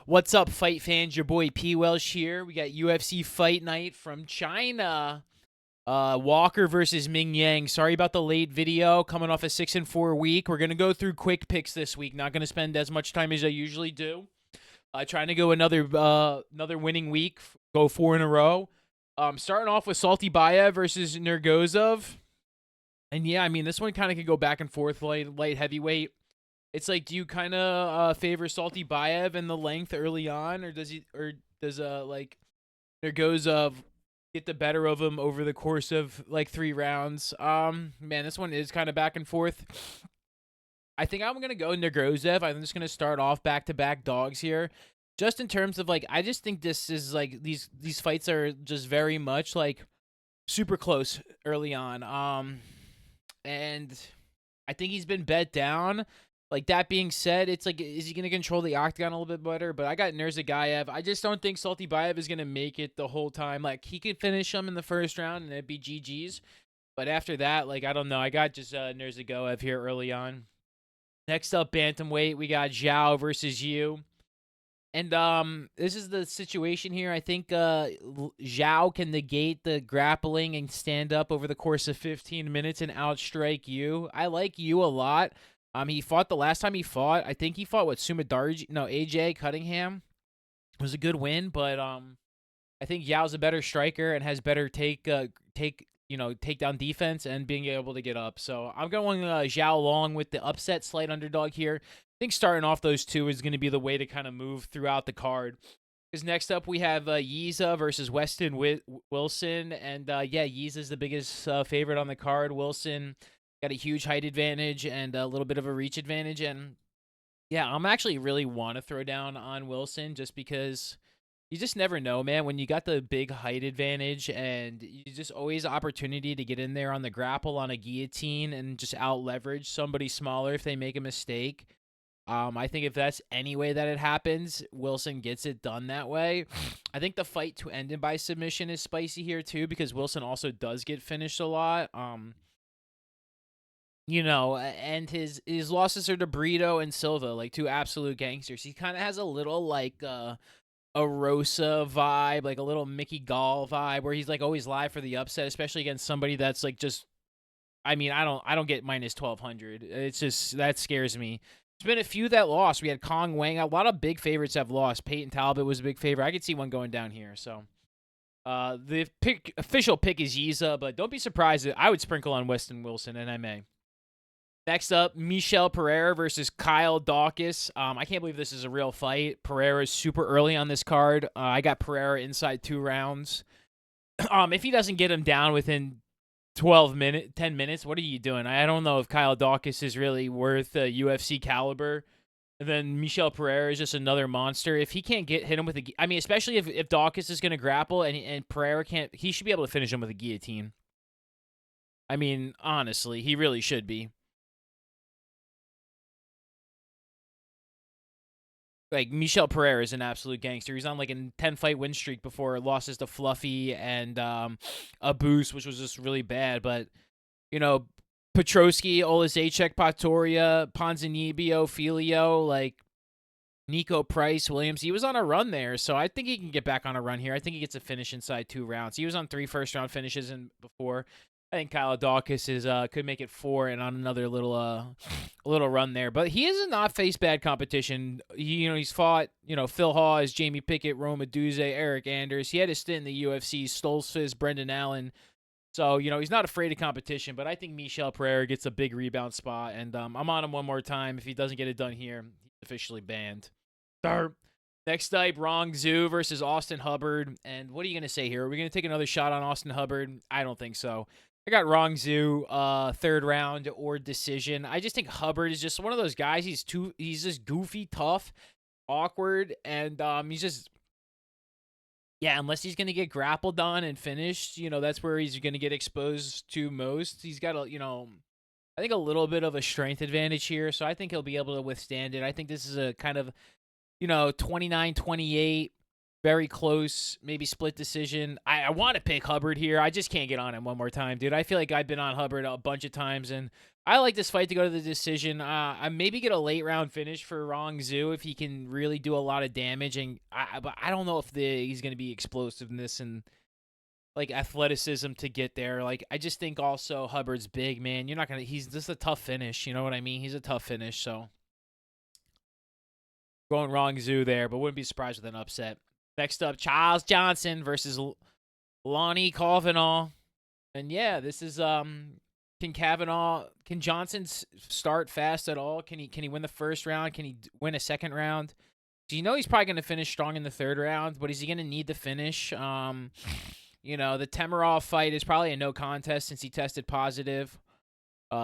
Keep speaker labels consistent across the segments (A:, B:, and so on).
A: What's up, fight fans? Your boy P. Welsh here. We got UFC Fight Night from China. Walker versus Mingyang. Sorry about the late video. Coming off a 6-4 week. We're gonna go through quick picks this week. Not gonna spend as much time as I usually do. Trying to go another winning week. Go 4 in a row. Starting off with Salty Bayev versus Nergozov. And yeah, I mean this one kind of can go back and forth. Light heavyweight. It's like, do you kind of favor Salty Bayev and the length early on, or does like Nergozov get the better of him over the course of like 3 rounds? Man, this one is kind of back and forth. I think I'm gonna go Nergozov. I'm just gonna start off back-to-back dogs here, just in terms of like I just think this is like these fights are just very much like super close early on. And I think he's been bet down. Like, that being said, it's like, is he going to control the octagon a little bit better? But I got Nurzagayev. I just don't think Salty Bayev is going to make it the whole time. Like, he could finish him in the first round and it'd be GG's. But after that, like, I don't know. I got just Nurzagayev here early on. Next up, bantamweight, we got Zhao versus Yu. And this is the situation here. I think Zhao can negate the grappling and stand up over the course of 15 minutes and outstrike Yu. I like Yu a lot. He fought the last time he fought. I think he fought with AJ Cunningham. It was a good win, but I think Yao's a better striker and has better takedown defense and being able to get up. So I'm going Zhao along with the upset slight underdog here. I think starting off those two is going to be the way to kind of move throughout the card. Because next up we have Yiza versus Weston Wilson, and yeah, Yiza's the biggest favorite on the card. Wilson got a huge height advantage and a little bit of a reach advantage. And yeah, I'm actually really want to throw down on Wilson just because you just never know, man. When you got the big height advantage and you just always opportunity to get in there on the grapple on a guillotine and just out leverage somebody smaller if they make a mistake. I think if that's any way that it happens, Wilson gets it done that way. I think the fight to end it by submission is spicy here too because Wilson also does get finished a lot. And his losses are to Brito and Silva, like two absolute gangsters. He kind of has a little like a Rosa vibe, like a little Mickey Gall vibe, where he's like always live for the upset, especially against somebody that's like just. I mean, I don't get minus 1,200. It's just that scares me. There's been a few that lost. We had Kong Wang. A lot of big favorites have lost. Peyton Talbot was a big favorite. I could see one going down here. So. The official pick is Yiza, but don't be surprised. I would sprinkle on Weston Wilson, and I may. Next up, Michel Pereira versus Kyle Dawkins. I can't believe this is a real fight. Pereira is super early on this card. I got Pereira inside 2 rounds. If he doesn't get him down within 10 minutes, what are you doing? I don't know if Kyle Dawkins is really worth UFC caliber. And then Michel Pereira is just another monster. If he can't hit him with especially if Dawkins is going to grapple and Pereira can't, he should be able to finish him with a guillotine. I mean, honestly, he really should be. Like, Michel Pereira is an absolute gangster. He's on like a 10-fight win streak before losses to Fluffy and a Boost, which was just really bad. But, Petrosky, Olazechek, Patoria, Ponzinibbio, Filio, like Nico Price, Williams. He was on a run there, so I think he can get back on a run here. I think he gets a finish inside 2 rounds. He was on 3 first-round finishes before. I think Kyle Dawkins could make it 4 and on another little run there. But he has not faced bad competition. He's fought, Phil Hawes, Jamie Pickett, Roma Duze, Eric Anders. He had a stint in the UFC, Stoltzfus, Brendan Allen. So, he's not afraid of competition. But I think Michel Pereira gets a big rebound spot. And I'm on him one more time. If he doesn't get it done here, he's officially banned. Next up, Rong Zhu versus Austin Hubbard. And what are you going to say here? Are we going to take another shot on Austin Hubbard? I don't think so. I got Rong Zhu, 3rd round or decision. I just think Hubbard is just one of those guys. He's just goofy, tough, awkward, and he's just, yeah, unless he's going to get grappled on and finished, that's where he's going to get exposed to most. He's got I think a little bit of a strength advantage here, so I think he'll be able to withstand it. I think this is a kind of, 29-28 Very close, maybe split decision. I want to pick Hubbard here. I just can't get on him one more time, dude. I feel like I've been on Hubbard a bunch of times, and I like this fight to go to the decision. I maybe get a late round finish for Rong Zhu if he can really do a lot of damage, and but I don't know if he's going to be explosiveness and like athleticism to get there. Like I just think also Hubbard's big, man. You're not gonna. He's just a tough finish. You know what I mean? He's a tough finish. So going Rong Zhu there, but wouldn't be surprised with an upset. Next up, Charles Johnson versus Lonnie Kavanaugh. And yeah, this is can Johnson start fast at all? Can he win the first round? Can he win a second round? So you know he's probably going to finish strong in the third round, but is he going to need the finish? You know, the Temerov fight is probably a no contest since he tested positive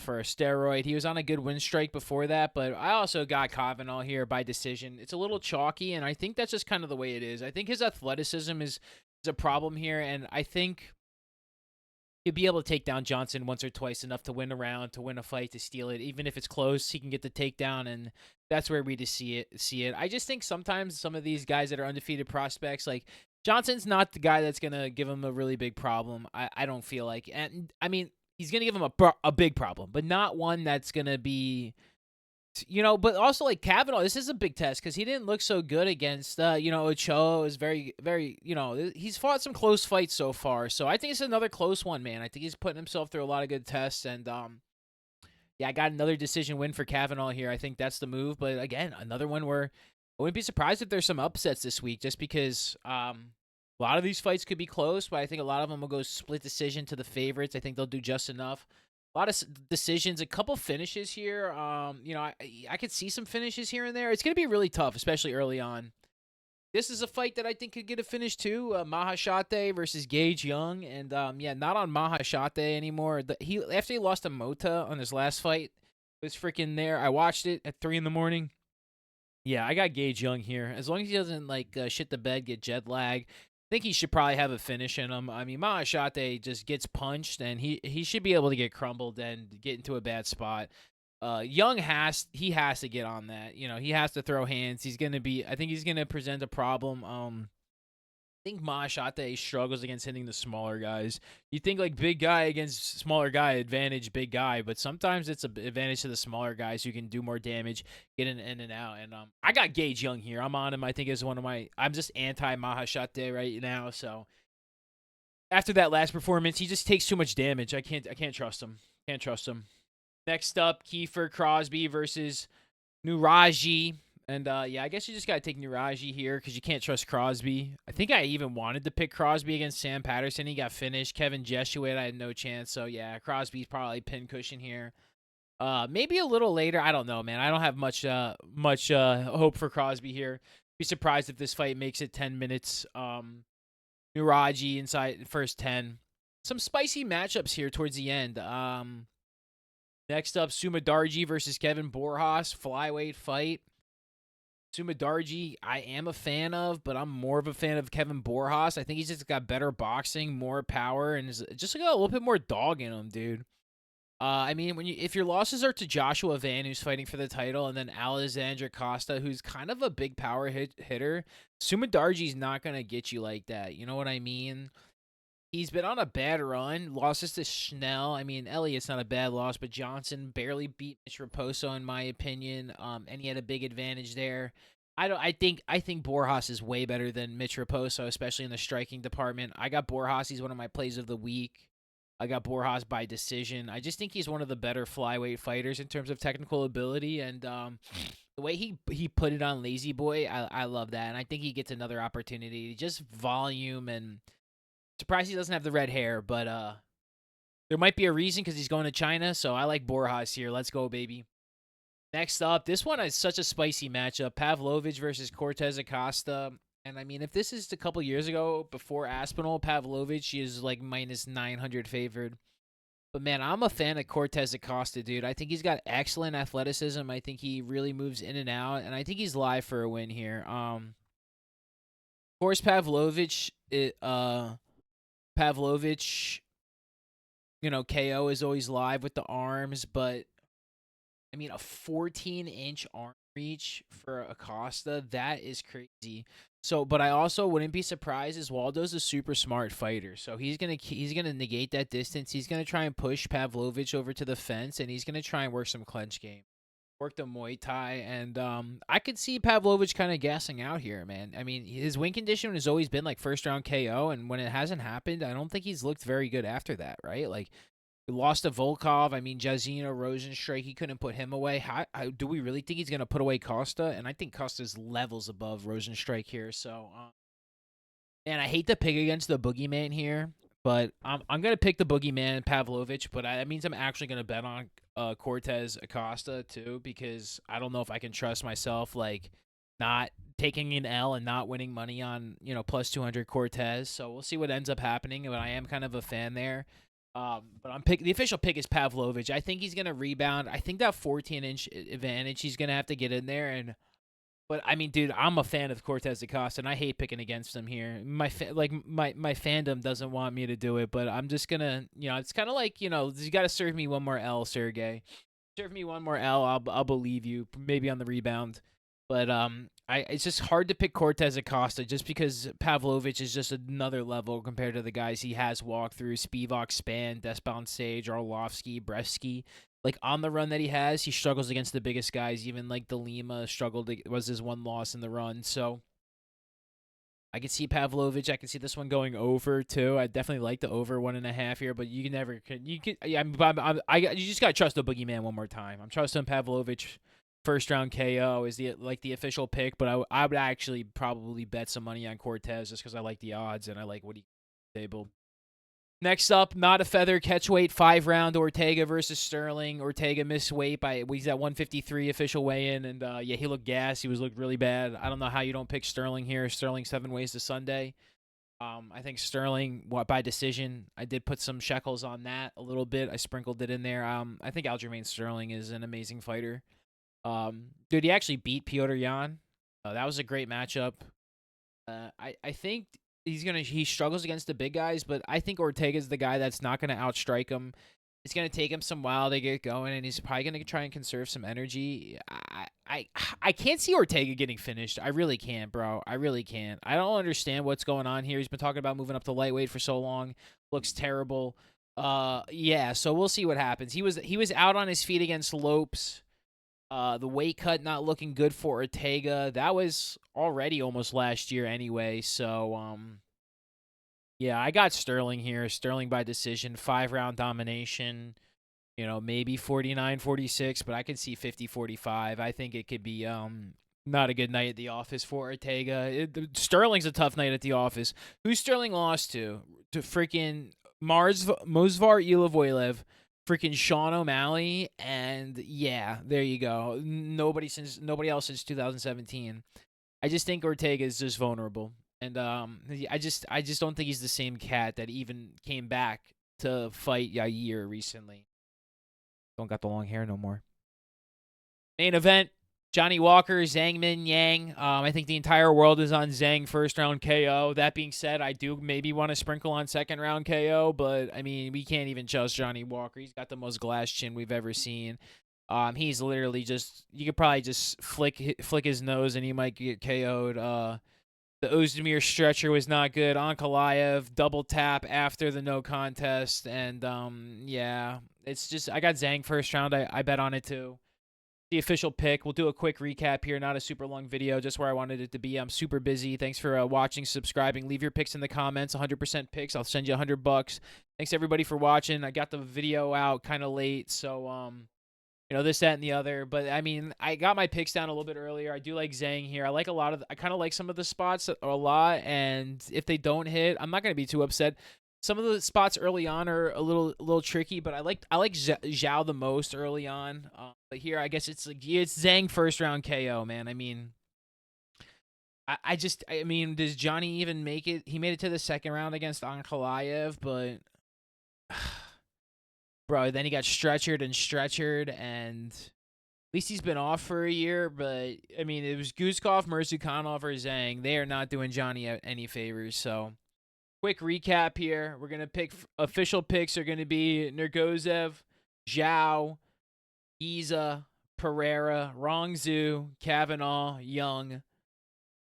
A: for a steroid. He was on a good win streak before that, but I also got Kavanaugh here by decision. It's a little chalky, and I think that's just kind of the way it is. I think his athleticism is a problem here, and I think he'll be able to take down Johnson once or twice enough to win a round, to win a fight, to steal it. Even if it's close, he can get the takedown, and that's where we just see it. I just think sometimes some of these guys that are undefeated prospects, like Johnson's not the guy that's going to give him a really big problem. I don't feel like. And I mean, he's going to give him a big problem, but not one that's going to be, you know, but also like Kavanaugh, this is a big test because he didn't look so good against, you know, Ochoa is very, very, you know, he's fought some close fights so far. So I think it's another close one, man. I think he's putting himself through a lot of good tests. And, yeah, I got another decision win for Kavanaugh here. I think that's the move. But again, another one where I wouldn't be surprised if there's some upsets this week just because, a lot of these fights could be close, but I think a lot of them will go split decision to the favorites. I think they'll do just enough. A lot of decisions, a couple finishes here. You know, I could see some finishes here and there. It's going to be really tough, especially early on. This is a fight that I think could get a finish too. Mahashate versus Gage Young, and yeah, not on Mahashate anymore. After he lost to Mota on his last fight, it was freaking there. I watched it at 3 a.m. Yeah, I got Gage Young here. As long as he doesn't like shit the bed, get jet lag, I think he should probably have a finish in him. I mean, Mahashate just gets punched, and he should be able to get crumbled and get into a bad spot. Young has to get on that. You know, he has to throw hands. He's gonna be. I think he's gonna present a problem. I think Mahashate struggles against hitting the smaller guys. You think like big guy against smaller guy, advantage big guy, but sometimes it's an advantage to the smaller guys who can do more damage, get in and out. And I got Gage Young here. I'm on him. I think is one of my. I'm just anti Mahashate right now. So after that last performance, he just takes too much damage. I can't trust him. Can't trust him. Next up, Kiefer Crosby versus Nuraji. And, yeah, I guess you just got to take Nuraji here because you can't trust Crosby. I think I even wanted to pick Crosby against Sam Patterson. He got finished. Kevin Jesuit, I had no chance. So, yeah, Crosby's probably pincushion here. Maybe a little later. I don't know, man. I don't have much hope for Crosby here. Be surprised if this fight makes it 10 minutes. Nuraji inside the first 10. Some spicy matchups here towards the end. Next up, Sumadarji versus Kevin Borjas. Flyweight fight. Sumadarji, I am a fan of, but I'm more of a fan of Kevin Borjas. I think he's just got better boxing, more power, and is just got a little bit more dog in him, dude. I mean, if your losses are to Joshua Van, who's fighting for the title, and then Alexandre Costa, who's kind of a big power hitter, Sumadarji's not gonna get you like that. You know what I mean? He's been on a bad run. Losses to Schnell. I mean, Elliott's not a bad loss, but Johnson barely beat Mitch Raposo, in my opinion. And he had a big advantage there. I think Borjas is way better than Mitch Raposo, especially in the striking department. I got Borjas. He's one of my plays of the week. I got Borjas by decision. I just think he's one of the better flyweight fighters in terms of technical ability, and the way he put it on Lazy Boy, I love that, and I think he gets another opportunity. Just volume and. Surprised he doesn't have the red hair, but there might be a reason because he's going to China, so I like Borjas here. Let's go, baby. Next up, this one is such a spicy matchup. Pavlovich versus Cortez Acosta. And, I mean, if this is a couple years ago before Aspinall, Pavlovich is like minus 900 favored. But, man, I'm a fan of Cortez Acosta, dude. I think he's got excellent athleticism. I think he really moves in and out, and I think he's live for a win here. Of course, Pavlovich, you know, KO is always live with the arms, but I mean, a 14-inch arm reach for Acosta. That is crazy. So, but I also wouldn't be surprised as Waldo's a super smart fighter. So he's gonna negate that distance. He's gonna try and push Pavlovich over to the fence, and he's gonna try and work some clinch game, work the Muay Thai, and I could see Pavlovich kind of gassing out here, man. I mean, his win condition has always been like first round KO, and when it hasn't happened, I don't think he's looked very good after that, right? Like he lost to Volkov. I mean, Jazino, Rosenstrike, he couldn't put him away. Do we really think he's going to put away Costa? And I think Costa's levels above Rosenstrike here. So, and I hate to pick against the boogeyman here, but I'm going to pick the boogeyman, Pavlovich, but that means I'm actually going to bet on Cortez Acosta too, because I don't know if I can trust myself, like, not taking an L and not winning money on, plus 200 Cortez. So we'll see what ends up happening, but I am kind of a fan there. But the official pick is Pavlovich. I think he's gonna rebound. I think that 14-inch advantage he's gonna have to get in there. But I mean, dude, I'm a fan of Cortez Acosta, and I hate picking against him here. My fandom doesn't want me to do it, but I'm just gonna, it's kind of like, you got to serve me one more L, Sergey. Serve me one more L, I'll believe you. Maybe on the rebound. But it's just hard to pick Cortez Acosta just because Pavlovich is just another level compared to the guys he has walked through: Spivak, Span, Despot Sage, Arlovsky, Brevsky. Like on the run that he struggles against the biggest guys. Even like DeLima was his one loss in the run. So I could see Pavlovich. I can see this one going over too. I definitely like the over 1.5 here, but you just gotta trust the boogeyman one more time. I'm trusting Pavlovich. First round KO is the official pick, but I would actually probably bet some money on Cortez just because I like the odds and I like what he tabled. Next up, not a feather catchweight 5-round Ortega versus Sterling. Ortega missed weight he's at 153 official weigh-in, and he looked gassed. He looked really bad. I don't know how you don't pick Sterling here. Sterling 7 ways to Sunday. I think Sterling by decision. I did put some shekels on that a little bit. I sprinkled it in there. I think Aljamain Sterling is an amazing fighter. Dude, he actually beat Petr Yan. That was a great matchup. I think he struggles against the big guys, but I think Ortega's the guy that's not gonna outstrike him. It's gonna take him some while to get going, and he's probably gonna try and conserve some energy. I can't see Ortega getting finished. I really can't, bro. I really can't. I don't understand what's going on here. He's been talking about moving up to lightweight for so long. Looks terrible. Yeah. So we'll see what happens. He was out on his feet against Lopes. The weight cut not looking good for Ortega. That was already almost last year anyway. So, yeah, I got Sterling here. Sterling by decision, 5-round domination. Maybe 49-46, but I could see 50-45. I think it could be not a good night at the office for Ortega. Sterling's a tough night at the office. Who Sterling lost to? To freaking Mosvar Ilavoilev. Freaking Sean O'Malley, and yeah, there you go. Nobody else since 2017. I just think Ortega is just vulnerable, and I just don't think he's the same cat that even came back to fight Yair recently. Don't got the long hair no more. Main event: Johnny Walker, Zhang Mingyang. I think the entire world is on Zhang first round KO. That being said, I do maybe want to sprinkle on second round KO, but I mean, we can't even trust Johnny Walker. He's got the most glass chin we've ever seen. He's literally you could probably just flick his nose and he might get KO'd. The Ozdemir stretcher was not good. Ankalaev double tap after the no contest, and yeah, it's just I got Zhang first round. I bet on it too. The official pick. We'll do a quick recap here. Not a super long video, just where I wanted it to be. I'm super busy. Thanks for watching, subscribing. Leave your picks in the comments. 100% picks. I'll send you $100. Thanks everybody for watching. I got the video out kind of late, so this, that, and the other. But I mean, I got my picks down a little bit earlier. I do like Zhang here. I kind of like some of the spots a lot, and if they don't hit, I'm not gonna be too upset. Some of the spots early on are a little tricky, but I like Zhao the most early on. But here, I guess it's Zhang first round KO, man. I mean, I mean, does Johnny even make it? He made it to the second round against Ankalaev, but bro, then he got stretchered, and at least he's been off for a year. But I mean, it was Guzkov, Mirzukhanov, or Zhang. They are not doing Johnny any favors, so. Quick recap here. We're going to pick official picks are going to be Nergozev, Zhao, Giza, Pereira, Rongzhu, Kavanaugh, Young,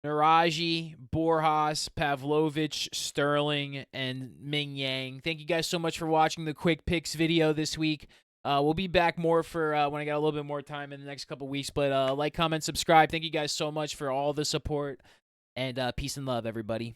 A: Naraji, Borjas, Pavlovich, Sterling, and Mingyang. Thank you guys so much for watching the quick picks video this week. We'll be back more for when I got a little bit more time in the next couple weeks. But like, comment, subscribe. Thank you guys so much for all the support. And peace and love, everybody.